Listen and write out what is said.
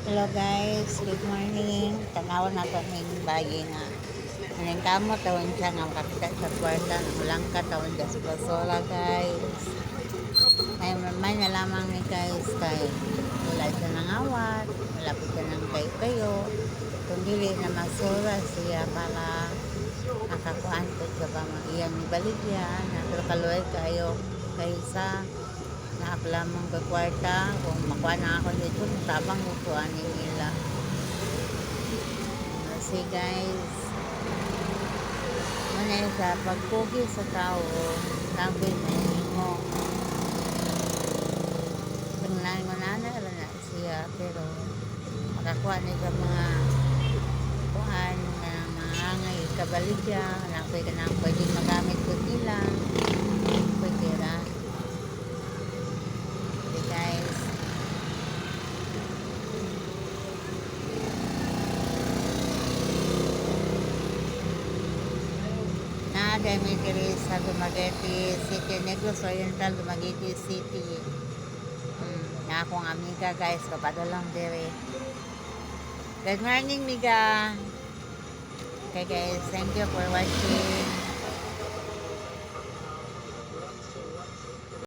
Hello guys, good morning. Tanawan na to ning bayi nga. Maning kamo tawon siya nga makakita sa kwarta ng ulangka tawon sa pasola guys. May na lamang ni guys kay wala siya nang awat, wala po siya nang kayo. Kung dili na masura siya para nakakuan ko sa pamangiyang ni baligya na pero kaluay kayo kaysa nakalamang ka kwarta kung makuha na ako dito tabang upuan nila. See guys, muna sa pagpugi sa tao sabi na mo tingnan mo na siya pero makakuha na sa mga kuhan na mga ngay kabaligya na pwede magamit ko nila pwede ra. Okay guys, kami diri sa Dumaguete City, Negros Oriental, Dumaguete City. Na akong amiga guys, kapadalong diri. Good morning, miga. Okay guys, thank you for watching.